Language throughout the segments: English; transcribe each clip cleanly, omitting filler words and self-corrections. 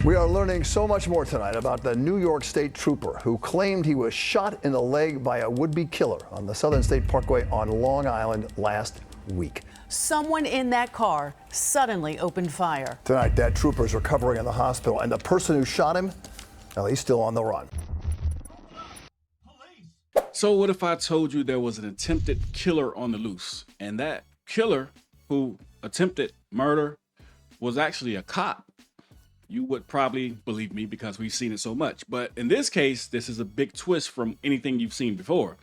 We are learning so much more tonight about the New York State trooper who claimed he was shot in the leg by a would-be killer on the Southern State Parkway on Long Island last week. Someone in that car suddenly opened fire. Tonight, that trooper is recovering in the hospital, and the person who shot him, well, he's still on the run. So what if I told you there was an attempted killer on the loose, and that killer who attempted murder was actually a cop? You would probably believe me because we've seen it so much. But in this case, this is a big twist from anything you've seen before.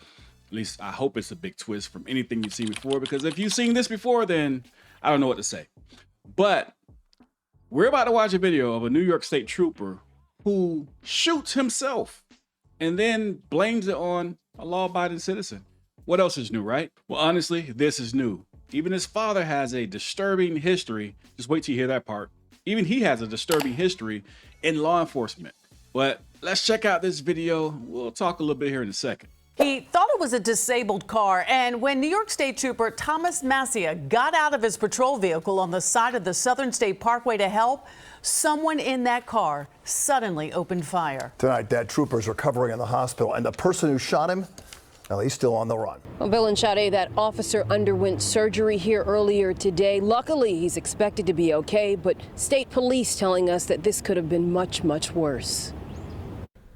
At least I hope it's a big twist from anything you've seen before, because if you've seen this before, then I don't know what to say. But we're about to watch a video of a New York State trooper who shoots himself and then blames it on a law-abiding citizen. What else is new, right? Well, honestly, this is new. Even his father has a disturbing history. Just wait till you hear that part. Even he has a disturbing history in law enforcement. But let's check out this video. We'll talk a little bit here in a second. He thought it was a disabled car, and when New York State Trooper Thomas Mascia got out of his patrol vehicle on the side of the Southern State Parkway to help, someone in that car suddenly opened fire. Tonight, that trooper is recovering in the hospital, and the person who shot him, well, he's still on the run. Well, Bill and Sade, that officer underwent surgery here earlier today. Luckily, he's expected to be okay, but state police telling us that this could have been much, much worse.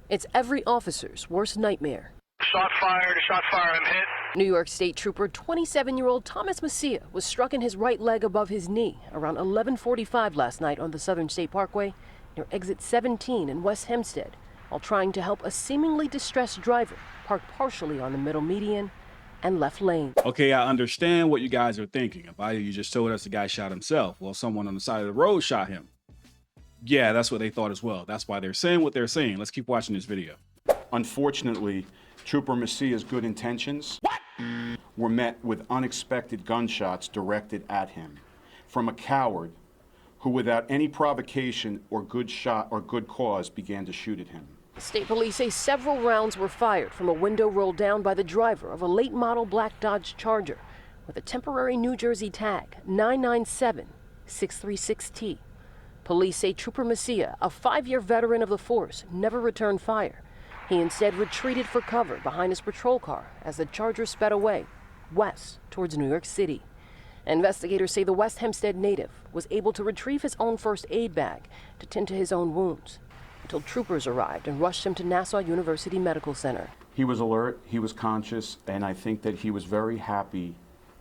It's every officer's worst nightmare. Shot fired, I'm hit. New York State Trooper 27-year-old Thomas Mascia was struck in his right leg above his knee around 11:45 last night on the Southern State Parkway near exit 17 in West Hempstead while trying to help a seemingly distressed driver parked partially on the middle median and left lane. Okay, I understand what you guys are thinking. You just told us the guy shot himself. Well, someone on the side of the road shot him. Yeah, that's what they thought as well. That's why they're saying what they're saying. Let's keep watching this video. Unfortunately, Trooper Mascia's good intentions were met with unexpected gunshots directed at him from a coward who, without any provocation or good cause, began to shoot at him. State police say several rounds were fired from a window rolled down by the driver of a late model black Dodge Charger with a temporary New Jersey tag 997-636T. Police say Trooper Mascia, a 5-year veteran of the force, never returned fire. He instead retreated for cover behind his patrol car as the Charger sped away west towards New York City. Investigators say the West Hempstead native was able to retrieve his own first aid bag to tend to his own wounds until troopers arrived and rushed him to Nassau University Medical Center. He was alert, he was conscious, and I think that he was very happy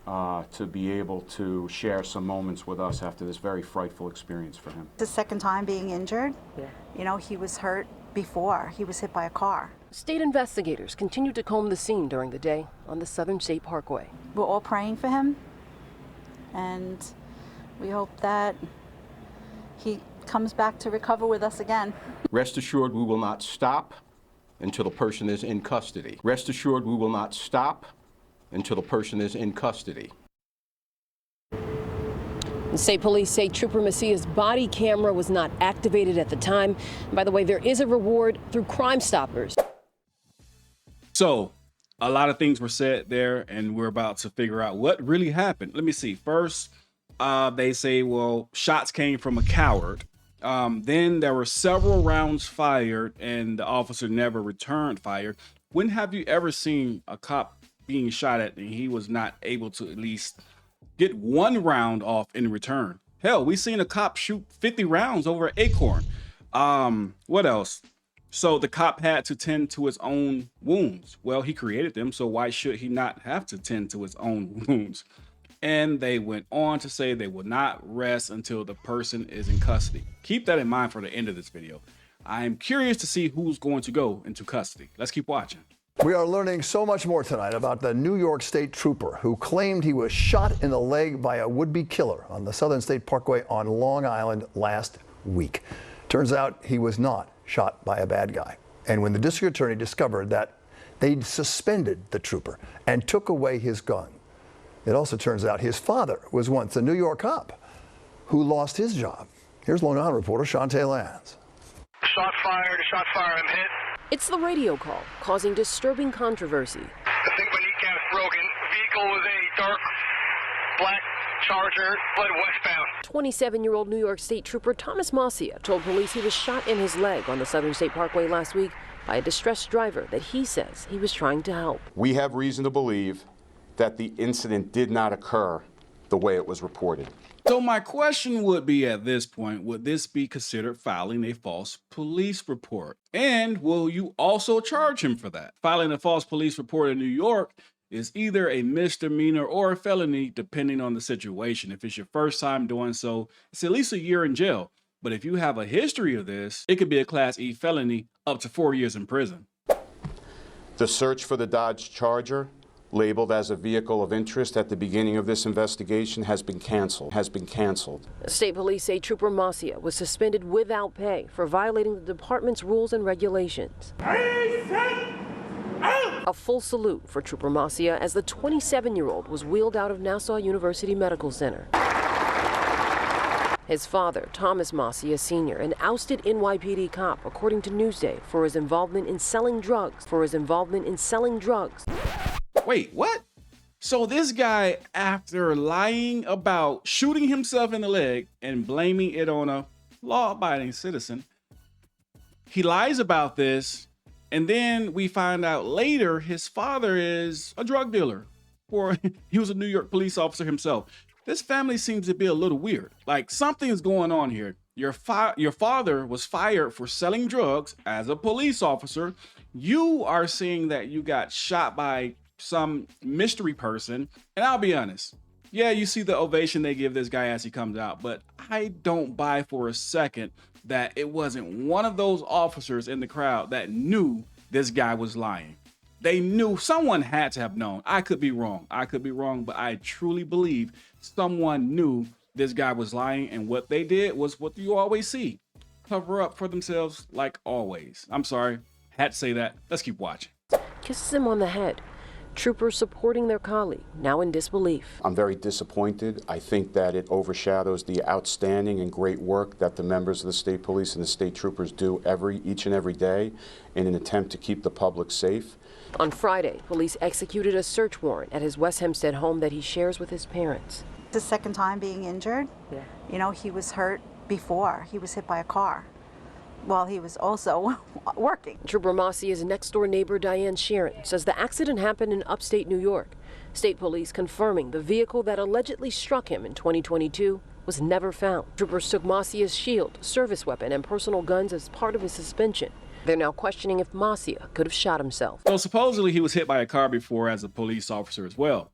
to be able to share some moments with us after this very frightful experience for him. The second time being injured. Yeah. You know, he was hurt before. He was hit by a car. State investigators continued to comb the scene during the day on the Southern State Parkway. We're all praying for him, and we hope that he comes back to recover with us again. Rest assured, we will not stop until the person is in custody. Rest assured, we will not stop until the person is in custody. The state police say Trooper Mascia's body camera was not activated at the time. And by the way, there is a reward through Crime Stoppers. So a lot of things were said there, and we're about to figure out what really happened. Let me see. First, they say, well, shots came from a coward. Then there were several rounds fired, and the officer never returned fire. When have you ever seen a cop being shot at and he was not able to at least get one round off in return? Hell, we seen a cop shoot 50 rounds over an acorn. What else? So the cop had to tend to his own wounds. Well, he created them, so why should he not have to tend to his own wounds? And they went on to say they will not rest until the person is in custody. Keep that in mind for the end of this video. I am curious to see who's going to go into custody. Let's keep watching. We are learning so much more tonight about the New York State trooper who claimed he was shot in the leg by a would-be killer on the Southern State Parkway on Long Island last week. Turns out he was not shot by a bad guy. And when the district attorney discovered that they'd suspended the trooper and took away his gun, it also turns out his father was once a New York cop who lost his job. Here's Long Island reporter Shantae Lands. Shot fired, I'm hit. It's the radio call causing disturbing controversy. I think my kneecap's broken. Vehicle was a dark black Charger fled westbound. 27-year-old New York State Trooper Thomas Mascia told police he was shot in his leg on the Southern State Parkway last week by a distressed driver that he says he was trying to help. We have reason to believe that the incident did not occur the way it was reported. So my question would be at this point, would this be considered filing a false police report? And will you also charge him for that? Filing a false police report in New York is either a misdemeanor or a felony, depending on the situation. If it's your first time doing so, it's at least a year in jail. But if you have a history of this, it could be a Class E felony up to 4 years in prison. The search for the Dodge Charger, labeled as a vehicle of interest at the beginning of this investigation, has been canceled. State police say Trooper Mascia was suspended without pay for violating the department's rules and regulations. A full salute for Trooper Mascia as the 27-year-old was wheeled out of Nassau University Medical Center. His father, Thomas Mascia Sr., an ousted NYPD cop, according to Newsday, for his involvement in selling drugs. Wait, what? So this guy, after lying about shooting himself in the leg and blaming it on a law-abiding citizen, he lies about this, and then we find out later his father is a drug dealer, or he was a New York police officer himself. This family seems to be a little weird. Like, something's going on here. Your father was fired for selling drugs as a police officer. You are saying that you got shot by some mystery person. And I'll be honest, yeah, you see the ovation they give this guy as he comes out, but I don't buy for a second that it wasn't one of those officers in the crowd that knew this guy was lying. They knew. Someone had to have known. I could be wrong, but I truly believe someone knew this guy was lying, and what they did was what you always see: cover up for themselves, like always. I'm sorry, had to say that. Let's keep watching. Kisses him on the head. Troopers supporting their colleague, now in disbelief. I'm very disappointed. I think that it overshadows the outstanding and great work that the members of the state police and the state troopers do each and every day in an attempt to keep the public safe. On Friday, police executed a search warrant at his West Hempstead home that he shares with his parents. His second time being injured. Yeah. You know, he was hurt before. He was hit by a car while he was also working. Trooper Mascia's next-door neighbor, Diane Sharon, says the accident happened in upstate New York. State police confirming the vehicle that allegedly struck him in 2022 was never found. Troopers took Mascia's shield, service weapon, and personal guns as part of his suspension. They're now questioning if Mascia could have shot himself. So supposedly he was hit by a car before as a police officer as well.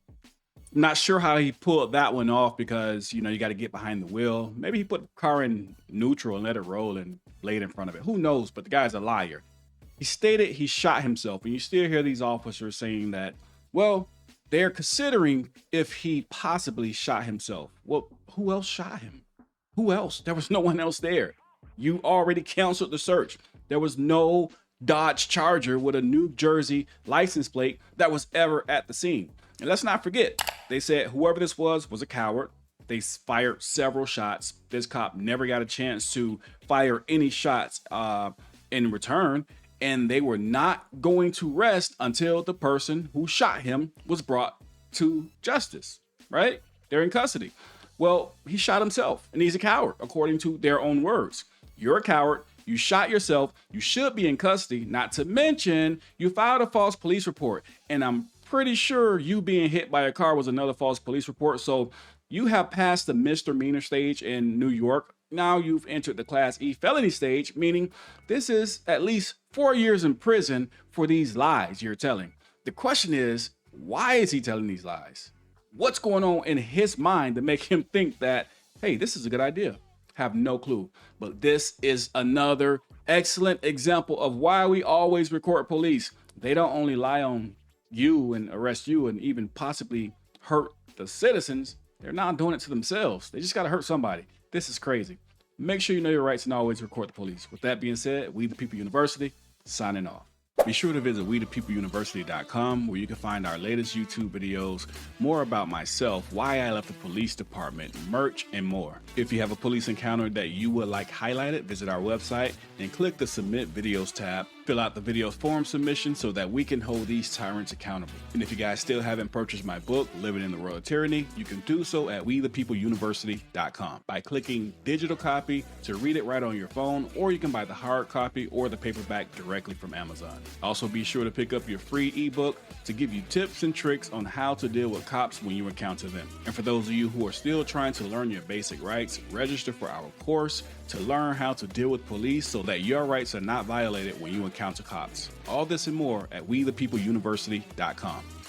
Not sure how he pulled that one off because, you know, you got to get behind the wheel. Maybe he put the car in neutral and let it roll and laid in front of it. Who knows? But the guy's a liar. He stated he shot himself, and you still hear these officers saying that, well, they're considering if he possibly shot himself. Well, who else shot him? Who else? There was no one else there. You already canceled the search. There was no Dodge Charger with a New Jersey license plate that was ever at the scene. And let's not forget, they said whoever this was a coward. They fired several shots. This cop never got a chance to fire any shots in return. And they were not going to rest until the person who shot him was brought to justice, right? They're in custody. Well, he shot himself, and he's a coward, according to their own words. You're a coward. You shot yourself. You should be in custody. Not to mention, you filed a false police report. And I'm pretty sure you being hit by a car was another false police report. So you have passed the misdemeanor stage in New York. Now you've entered the Class E felony stage, meaning this is at least 4 years in prison for these lies you're telling. The question is, why is he telling these lies? What's going on in his mind to make him think that, hey, this is a good idea? Have no clue. But this is another excellent example of why we always record police. They don't only lie on you and arrest you and even possibly hurt the citizens. They're not doing it to themselves. They just got to hurt somebody. This is crazy. Make sure you know your rights and always record the police. With that being said, We the People University, signing off. Be sure to visit WeThePeopleUniversity.com, where you can find our latest YouTube videos, more about myself, why I left the police department, merch, and more. If you have a police encounter that you would like highlighted, visit our website and click the Submit Videos tab Fill out the video's form submission so that we can hold these tyrants accountable. And if you guys still haven't purchased my book, Living in the World of Tyranny, you can do so at WeThePeopleUniversity.com by clicking digital copy to read it right on your phone, or you can buy the hard copy or the paperback directly from Amazon. Also, be sure to pick up your free ebook to give you tips and tricks on how to deal with cops when you encounter them. And for those of you who are still trying to learn your basic rights, register for our course to learn how to deal with police so that your rights are not violated when you encounter cops. All this and more at WeThePeopleUniversity.com.